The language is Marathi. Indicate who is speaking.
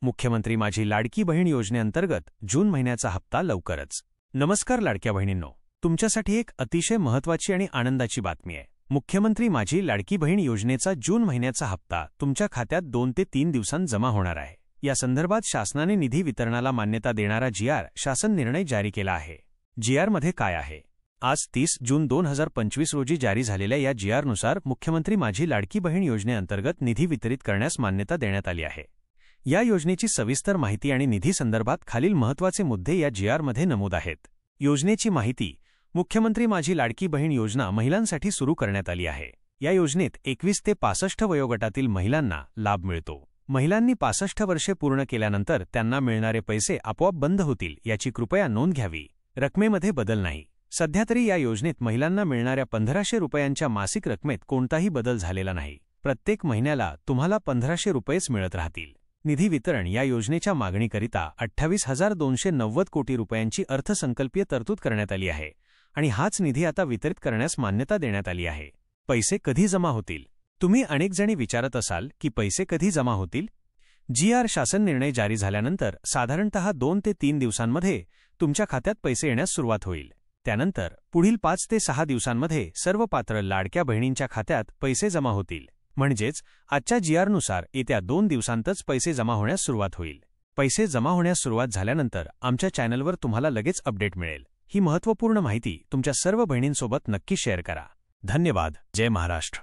Speaker 1: मुख्यमंत्री माझी लाडकी बहीण योजनेअंतर्गत जून महिन्याचा हप्ता लवकरच। नमस्कार लाडक्या बहिणींनो, तुमच्यासाठी एक अतिशय महत्त्वाची आणि आनंदाची बातमी आहे। मुख्यमंत्री माझी लाडकी बहीण योजनेचा जून महिन्याचा हप्ता तुमच्या खात्यात 2 ते 3 दिवसांत जमा होणार आहे। या संदर्भात शासनाने निधी वितरणाला मान्यता देणारा शासन निर्णय जारी केला आहे। मध्ये काय आहे? आज 30 जून 2025 रोजी जारी झालेल्या या नुसार मुख्यमंत्री माझी लाडकी बहीण योजनेअंतर्गत निधी वितरित करण्यास मान्यता देण्यात आली आहे। या योजनेची सविस्तर माहिती आणि निधी संदर्भात खालील महत्त्वाचे मुद्दे या मध्ये नमूद आहेत। योजनेची माहिती: मुख्यमंत्री माझी लाडकी बहीण योजना महिलांसाठी सुरू करण्यात आली आहे। या योजनेत 21 ते 65 वयोगटातील महिलांना लाभ मिळतो। महिलांनी 65 वर्षे पूर्ण केल्यानंतर त्यांना मिळणारे पैसे आपोआप बंद होतील याची कृपया नोंद घ्यावी। रकमेमध्ये बदल नाही। सध्या तरी या योजनेत महिलांना मिळणाऱ्या 1500 रुपयांच्या मासिक रकमेत कोणताही बदल झालेला नाही। प्रत्येक महिन्याला तुम्हाला 1500 रुपयेच मिळत राहतील। निधी वितरण: या योजनेच्या मागणीकरिता 28,290 कोटी रुपयांची अर्थसंकल्पीय तरतूद करण्यात आली आहे आणि हाच निधी आता वितरित करण्यास मान्यता देण्यात आली आहे। पैसे कधी जमा होतील? तुम्ही अनेक जणी विचारत असाल की पैसे कधी जमा होतील? शासन निर्णय जारी झाल्यानंतर साधारणतः 2 ते 3 दिवसांमध्ये तुमच्या खात्यात पैसे येण्यास सुरुवात होईल। त्यानंतर पुढील 5 ते 6 दिवसांमध्ये सर्व पात्र लाडक्या बहिणींच्या खात्यात पैसे जमा होतील। म्हणजेच आजच्या नुसार येत्या 2 दिवसांतच पैसे जमा होण्यास सुरुवात होईल। पैसे जमा होण्यास सुरुवात झाल्यानंतर आमच्या चॅनलवर तुम्हाला लगेच अपडेट मिळेल। ही महत्त्वपूर्ण माहिती तुमच्या सर्व बहिणींसोबत नक्की शेअर करा। धन्यवाद। जय महाराष्ट्र।